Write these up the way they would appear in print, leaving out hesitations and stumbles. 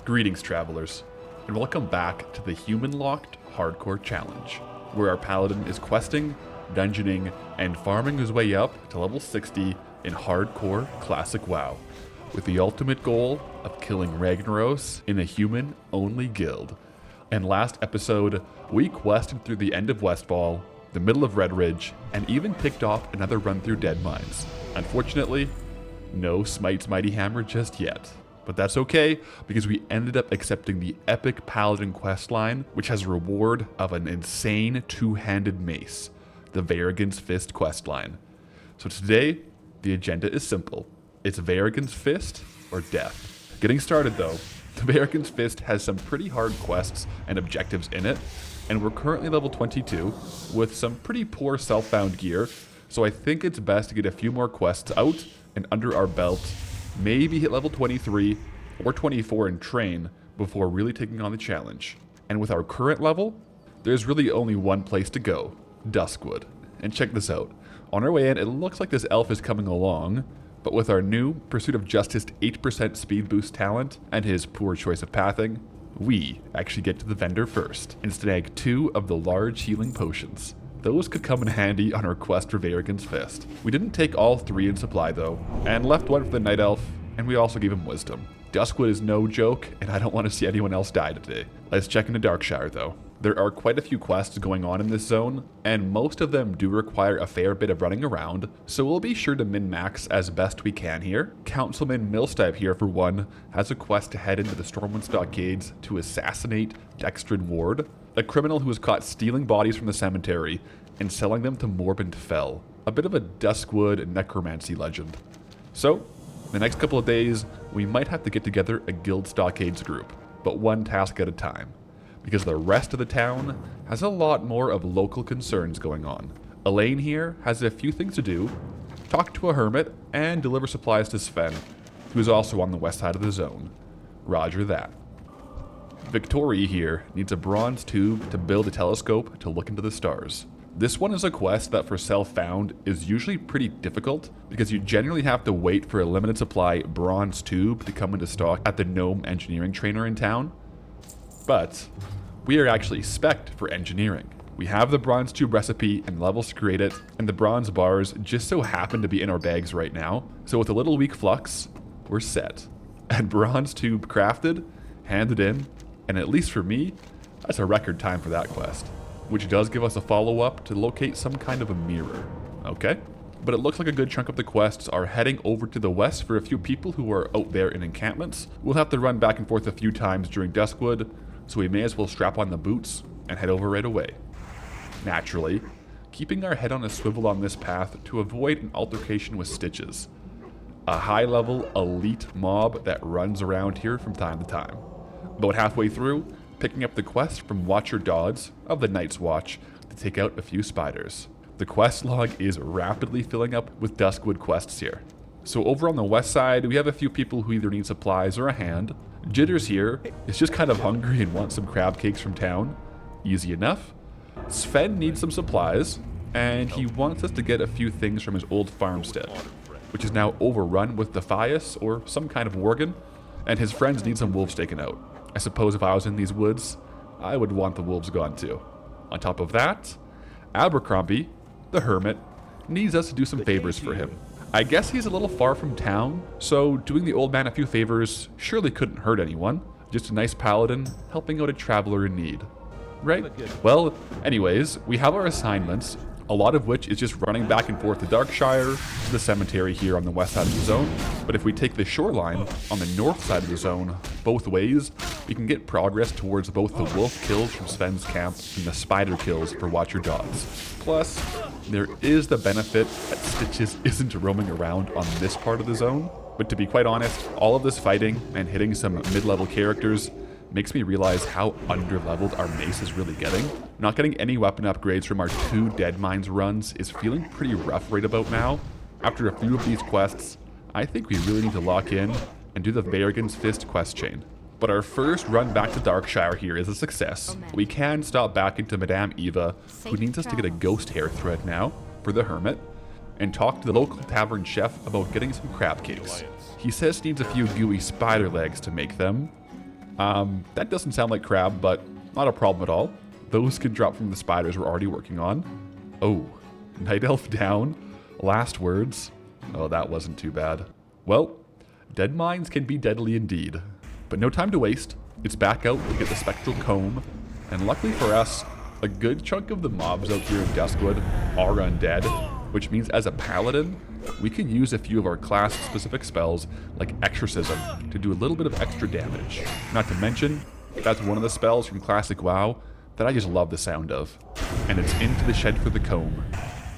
Greetings, travelers, and welcome back to the Human-Locked Hardcore Challenge, where our Paladin is questing, dungeoning, and farming his way up to level 60 in hardcore classic WoW, with the ultimate goal of killing Ragnaros in a human-only guild. And last episode, we quested through the end of Westfall, the middle of Red Ridge, and even picked off another run through Dead Mines. Unfortunately, no Smite's Mighty Hammer just yet. But that's okay, because we ended up accepting the epic Paladin questline, which has a reward of an insane two-handed mace, the Verigans Fist questline. So today, the agenda is simple. It's Verigans Fist or death. Getting started though, the Verigans Fist has some pretty hard quests and objectives in it, and we're currently level 22 with some pretty poor self-found gear, so I think it's best to get a few more quests out and under our belt, maybe hit level 23 or 24 and train before really taking on the challenge. And with our current level, there's really only one place to go, Duskwood. And check this out. On our way in, it looks like this elf is coming along, but with our new Pursuit of Justice 8% speed boost talent and his poor choice of pathing, we actually get to the vendor first and snag 2 of the large healing potions. Those could come in handy on our quest for Verigans Fist. We didn't take all 3 in supply though, and left one for the Night Elf, and we also gave him Wisdom. Duskwood is no joke, and I don't want to see anyone else die today. Let's check into Darkshire though. There are quite a few quests going on in this zone, and most of them do require a fair bit of running around, so we'll be sure to min-max as best we can here. Councilman Millstipe here, for one, has a quest to head into the Stormwind Stockades to assassinate Dextrin Ward, a criminal who was caught stealing bodies from the cemetery and selling them to Morbid Fell, a bit of a Duskwood necromancy legend. So, the next couple of days, we might have to get together a Guild Stockades group, but one task at a time, because the rest of the town has a lot more of local concerns going on. Elaine here has a few things to do, talk to a hermit, and deliver supplies to Sven, who is also on the west side of the zone. Roger that. Victoria here needs a bronze tube to build a telescope to look into the stars. This one is a quest that for self-found is usually pretty difficult because you generally have to wait for a limited supply bronze tube to come into stock at the gnome engineering trainer in town. But we are actually spec'd for engineering. We have the bronze tube recipe and levels to create it, and the bronze bars just so happen to be in our bags right now. So with a little weak flux, we're set. And bronze tube crafted, handed in, and at least for me, that's a record time for that quest, which does give us a follow-up to locate some kind of a mirror, okay? But it looks like a good chunk of the quests are heading over to the west for a few people who are out there in encampments. We'll have to run back and forth a few times during Duskwood, so we may as well strap on the boots and head over right away. Naturally, keeping our head on a swivel on this path to avoid an altercation with Stitches, a high-level elite mob that runs around here from time to time. About halfway through, picking up the quest from Watcher Dodds of the Night's Watch to take out a few spiders. The quest log is rapidly filling up with Duskwood quests here. So over on the west side, we have a few people who either need supplies or a hand. Jitters here is just kind of hungry and wants some crab cakes from town. Easy enough. Sven needs some supplies, and he wants us to get a few things from his old farmstead, which is now overrun with Defias or some kind of worgen, and his friends need some wolves taken out. I suppose if I was in these woods, I would want the wolves gone too. On top of that, Abercrombie, the hermit, needs us to do some favors for him. I guess he's a little far from town, so doing the old man a few favors surely couldn't hurt anyone. Just a nice paladin helping out a traveler in need. Right? Well, anyways, we have our assignments, a lot of which is just running back and forth to Darkshire, to the cemetery here on the west side of the zone. But if we take the shoreline on the north side of the zone, both ways, we can get progress towards both the wolf kills from Sven's camp and the spider kills for Watcher Dodds. Plus, there is the benefit that Stitches isn't roaming around on this part of the zone. But to be quite honest, all of this fighting and hitting some mid-level characters makes me realize how under-leveled our mace is really getting. Not getting any weapon upgrades from our 2 Dead Mines runs is feeling pretty rough right about now. After a few of these quests, I think we really need to lock in and do the Verigans Fist quest chain. But our first run back to Darkshire here is a success. We can stop back into Madame Eva, who needs us to get a ghost hair thread now for the hermit, and talk to the local tavern chef about getting some crab cakes. He says he needs a few gooey spider legs to make them, That doesn't sound like crab, but not a problem at all. Those can drop from the spiders we're already working on. Oh, Night Elf down. Last words. Oh, that wasn't too bad. Well, dead mines can be deadly indeed. But no time to waste. It's back out to get the Spectral Comb. And luckily for us, a good chunk of the mobs out here in Duskwood are undead, which means as a Paladin, we can use a few of our class-specific spells like Exorcism to do a little bit of extra damage. Not to mention, that's one of the spells from Classic WoW that I just love the sound of. And it's Into the Shed for the Comb.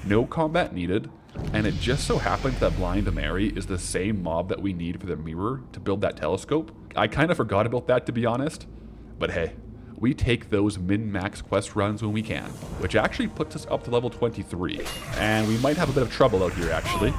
No combat needed, and it just so happens that Blind Mary is the same mob that we need for the mirror to build that telescope. I kind of forgot about that, to be honest, but hey, we take those min-max quest runs when we can, which actually puts us up to level 23, and we might have a bit of trouble out here actually.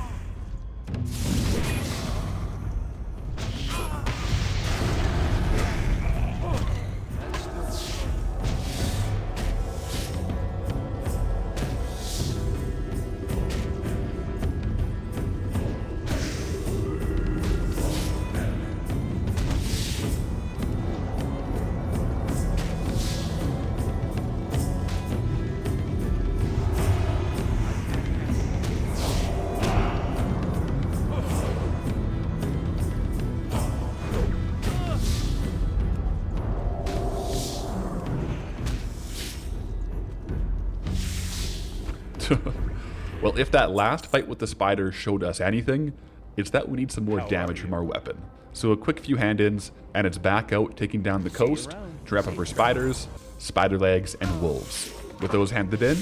Well, if that last fight with the spider showed us anything, it's that we need some more damage from our weapon. So a quick few hand-ins, and it's back out taking down the coast to wrap up our spiders, spider legs, and wolves. With those handed in,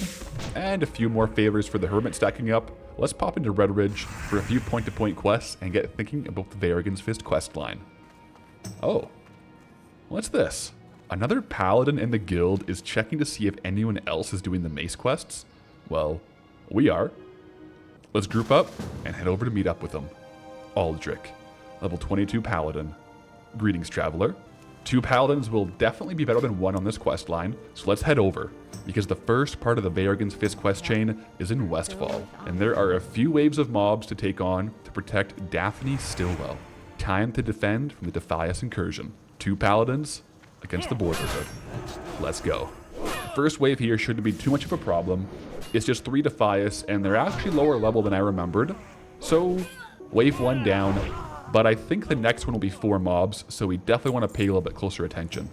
and a few more favors for the hermit stacking up, let's pop into Red Ridge for a few point-to-point quests and get thinking about the Verigans Fist quest line. Oh, what's this? Another paladin in the guild is checking to see if anyone else is doing the mace quests. Well, we are. Let's group up and head over to meet up with them. Aldrich, level 22 paladin. Greetings, traveler. 2 paladins will definitely be better than 1 on this quest line, so let's head over, because the first part of the Verigans Fist quest chain is in Westfall, and there are a few waves of mobs to take on to protect Daphne Stilwell. Time to defend from the Defias incursion. 2 paladins against the Borderhood. Let's go. First wave here shouldn't be too much of a problem. It's just 3 Defias, and they're actually lower level than I remembered. So, wave 1 down, but I think the next one will be 4 mobs, so we definitely want to pay a little bit closer attention.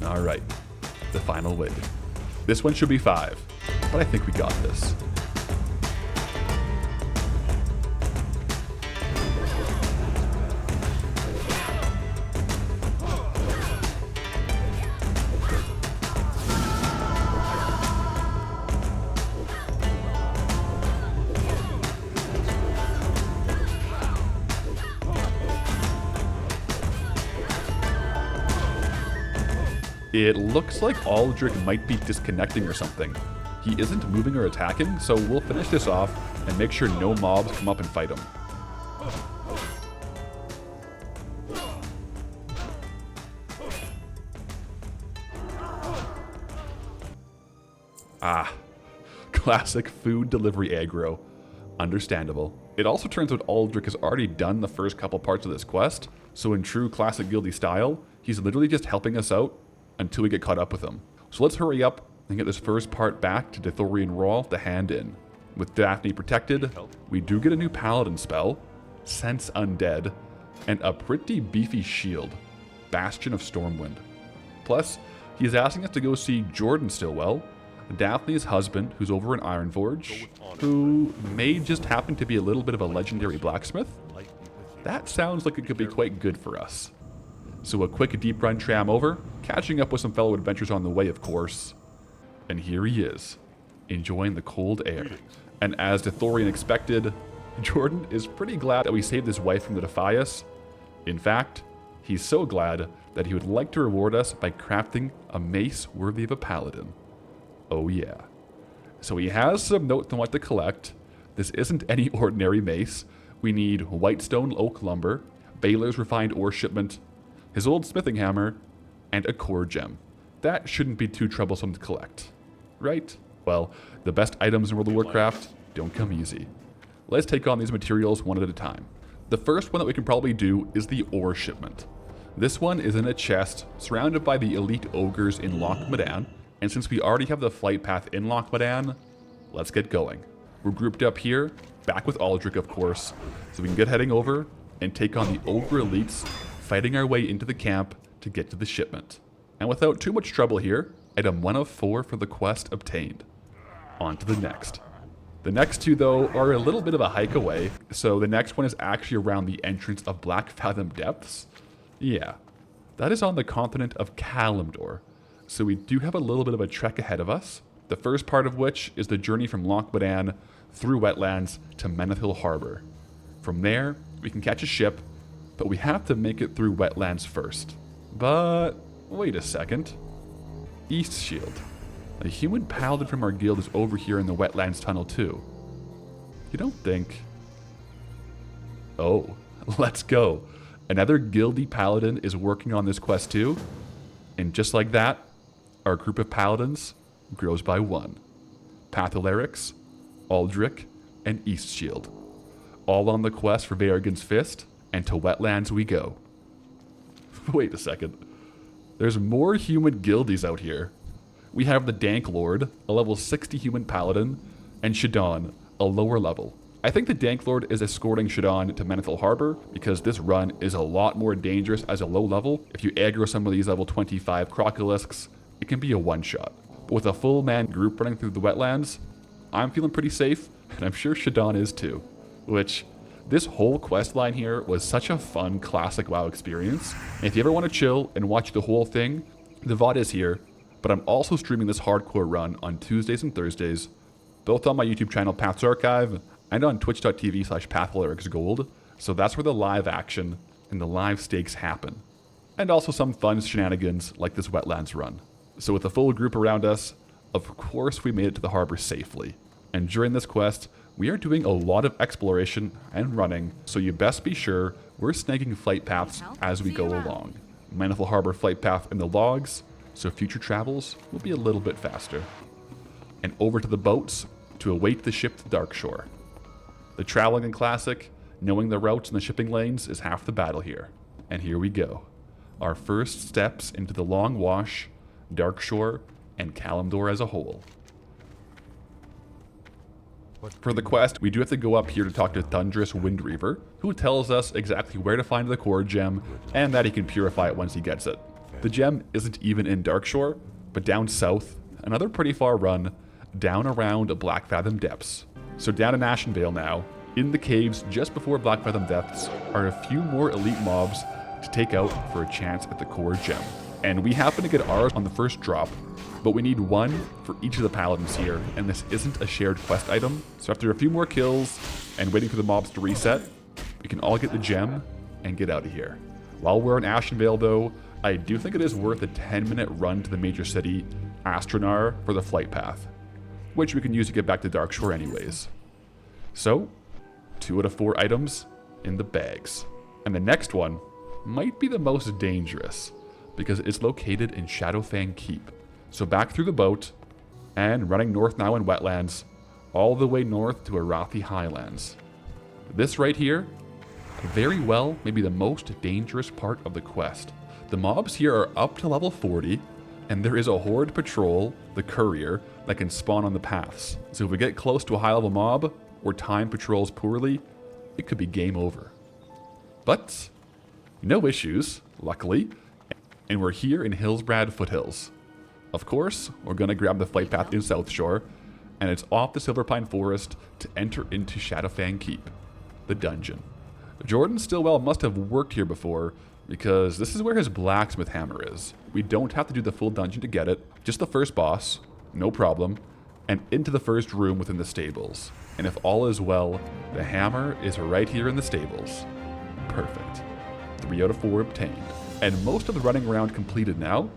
Alright, the final wave. This one should be 5, but I think we got this. It looks like Aldrich might be disconnecting or something. He isn't moving or attacking, so we'll finish this off and make sure no mobs come up and fight him. Ah, classic food delivery aggro. Understandable. It also turns out Aldrich has already done the first couple parts of this quest, so in true classic guildy style, he's literally just helping us out until we get caught up with him. So let's hurry up and get this first part back to Dithorian Raw to hand in. With Daphne protected, we do get a new paladin spell, Sense Undead, and a pretty beefy shield, Bastion of Stormwind. Plus, he's asking us to go see Jordan Stilwell, Daphne's husband, who's over in Ironforge, who may just happen to be a little bit of a legendary blacksmith. That sounds like it could be quite good for us. So a quick deep run tram over, catching up with some fellow adventurers on the way, of course. And here he is, enjoying the cold air. And as Dithorian expected, Jordan is pretty glad that we saved his wife from the Defias. In fact, he's so glad that he would like to reward us by crafting a mace worthy of a paladin. Oh yeah. So he has some notes on what to collect. This isn't any ordinary mace. We need whitestone oak lumber, Baylor's refined ore shipment, his old smithing hammer, and a core gem. That shouldn't be too troublesome to collect, right? Well, the best items in World of Warcraft don't come easy. Let's take on these materials one at a time. The first one that we can probably do is the ore shipment. This one is in a chest surrounded by the elite ogres in Loch Modan, and since we already have the flight path in Loch Modan, let's get going. We're grouped up here, back with Aldrich of course, so we can get heading over and take on the ogre elites, fighting our way into the camp to get to the shipment. And without too much trouble here, item 1 of 4 for the quest obtained. On to the next. The next two, though, are a little bit of a hike away, so the next one is actually around the entrance of Black Fathom Depths. Yeah, that is on the continent of Kalimdor, so we do have a little bit of a trek ahead of us, the first part of which is the journey from Loch Modan through wetlands to Menethil Harbor. From there, we can catch a ship, but we have to make it through wetlands first. But wait a second. East Shield. A human paladin from our guild is over here in the wetlands tunnel too. You don't think? Oh, let's go. Another guildy paladin is working on this quest too. And just like that, our group of paladins grows by 1. Pathalerix, Aldrich, and East Shield. All on the quest for Verigans Fist, and to wetlands we go. Wait a second. There's more human guildies out here. We have the Dank Lord, a level 60 human paladin, and Shadon, a lower level. I think the Dank Lord is escorting Shadon to Menethil Harbor because this run is a lot more dangerous as a low level. If you aggro some of these level 25 Crocolisks, it can be a one-shot. But with a full man group running through the wetlands, I'm feeling pretty safe, and I'm sure Shadon is too. Which, this whole quest line here was such a fun classic WoW experience. And if you ever want to chill and watch the whole thing, the VOD is here. But I'm also streaming this hardcore run on Tuesdays and Thursdays, both on my YouTube channel Path's Archive and on twitch.tv/PathalerixGold, so that's where the live action and the live stakes happen. And also some fun shenanigans like this wetlands run. So with a full group around us, of course we made it to the harbor safely. And during this quest, we are doing a lot of exploration and running, so you best be sure we're snagging flight paths as we go along. Menethil Harbor flight path in the logs, so future travels will be a little bit faster. And over to the boats to await the ship to Darkshore. The traveling in Classic, knowing the routes and the shipping lanes is half the battle here. And here we go. Our first steps into the Long Wash, Darkshore, and Kalimdor as a whole. For the quest, we do have to go up here to talk to Thunderous Windreaver, who tells us exactly where to find the core gem, and that he can purify it once he gets it. The gem isn't even in Darkshore, but down south, another pretty far run, down around Black Fathom Depths. So down in Ashenvale now, in the caves just before Black Fathom Depths, are a few more elite mobs to take out for a chance at the core gem. And we happen to get ours on the first drop, but we need 1 for each of the paladins here, and this isn't a shared quest item. So after a few more kills and waiting for the mobs to reset, we can all get the gem and get out of here. While we're in Ashenvale though, I do think it is worth a 10-minute run to the major city, Astronar, for the flight path, which we can use to get back to Darkshore anyways. So, 2 out of 4 items in the bags. And the next one might be the most dangerous, because it's located in Shadowfang Keep. So back through the boat, and running north now in wetlands, all the way north to Arathi Highlands. This right here, very well maybe the most dangerous part of the quest. The mobs here are up to level 40, and there is a horde patrol, the courier, that can spawn on the paths. So if we get close to a high level mob, or time patrols poorly, it could be game over. But no issues, luckily, and we're here in Hillsbrad Foothills. Of course, we're gonna grab the flight path in South Shore, and it's off the Silverpine Forest to enter into Shadowfang Keep, the dungeon. Jordan Stilwell must have worked here before, because this is where his blacksmith hammer is. We don't have to do the full dungeon to get it, just the first boss, no problem, and into the first room within the stables. And if all is well, the hammer is right here in the stables. Perfect. 3 out of 4 obtained. And most of the running around completed now,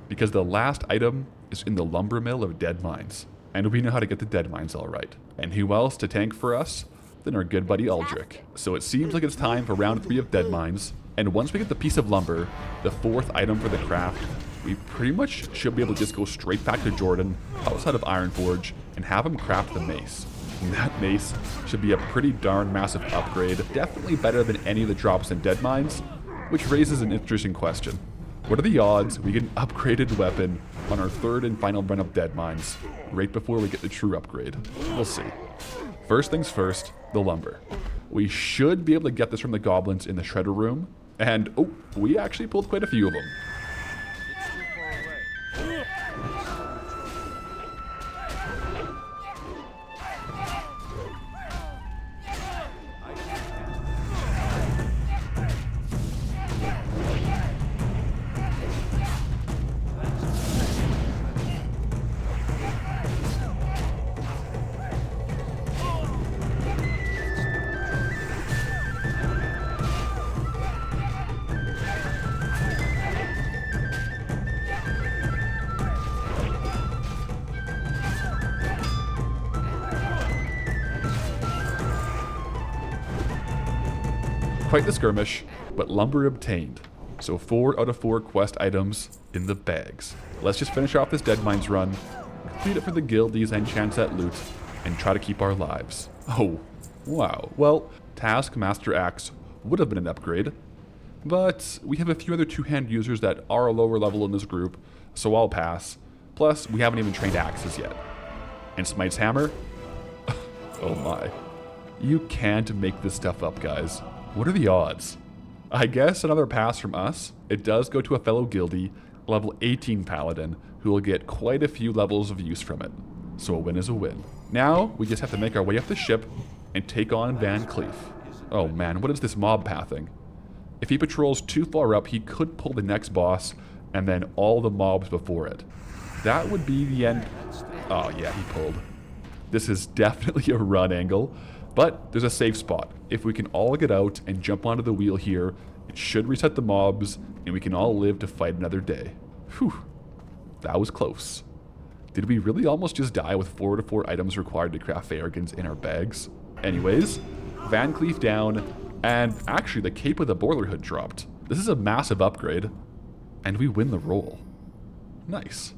because the last item is in the lumber mill of dead mines. And we know how to get the dead mines all right. And who else to tank for us than our good buddy Aldrich. So it seems like it's time for round 3 of dead mines. And once we get the piece of lumber, the 4th item for the craft, we pretty much should be able to just go straight back to Jordan outside of Ironforge and have him craft the mace. And that mace should be a pretty darn massive upgrade, definitely better than any of the drops in dead mines, which raises an interesting question. What are the odds we get an upgraded weapon on our 3rd and final run of dead mines, right before we get the true upgrade? We'll see. First things first, the lumber. We should be able to get this from the goblins in the shredder room, and oh, we actually pulled quite a few of them. Quite the skirmish, but lumber obtained. So 4 out of 4 quest items in the bags. Let's just finish off this dead mines run, complete it for the guildies and chance at loot, and try to keep our lives. Oh, wow. Well, Taskmaster Axe would have been an upgrade, but we have a few other two-hand users that are a lower level in this group, so I'll pass. Plus, we haven't even trained axes yet. And Smite's Hammer? Oh my. You can't make this stuff up, guys. What are the odds? I guess another pass from us. It does go to a fellow guildie, level 18 Paladin, who will get quite a few levels of use from it. So a win is a win. Now, we just have to make our way up the ship and take on Van Cleef. Oh man, what is this mob pathing? If he patrols too far up, he could pull the next boss and then all the mobs before it. That would be the end. Oh yeah, he pulled. This is definitely a run angle, but there's a safe spot. If we can all get out and jump onto the wheel here, it should reset the mobs, and we can all live to fight another day. Whew, that was close. Did we really almost just die with 4 to 4 items required to craft Verigans in our bags? Anyways, Van Cleef down, and actually the Cape with the Boiler Hood dropped. This is a massive upgrade, and we win the roll. Nice.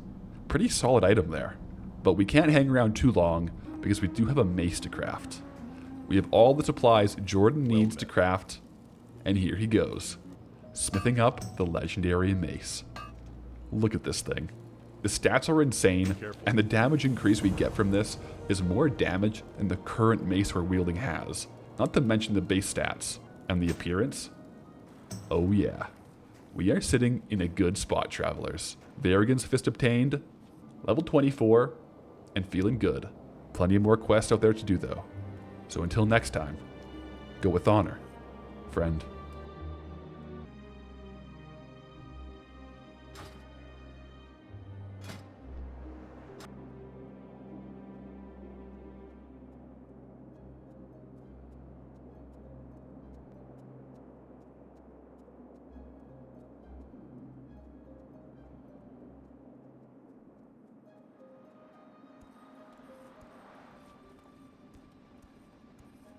Pretty solid item there. But we can't hang around too long, because we do have a mace to craft. We have all the supplies Jordan needs to craft, and here he goes, smithing up the legendary mace. Look at this thing. The stats are insane, and the damage increase we get from this is more damage than the current mace we're wielding has, not to mention the base stats. And the appearance? Oh yeah. We are sitting in a good spot, travelers. Verigans Fist obtained, level 24, and feeling good. Plenty more quests out there to do though. So until next time, go with honor, friend.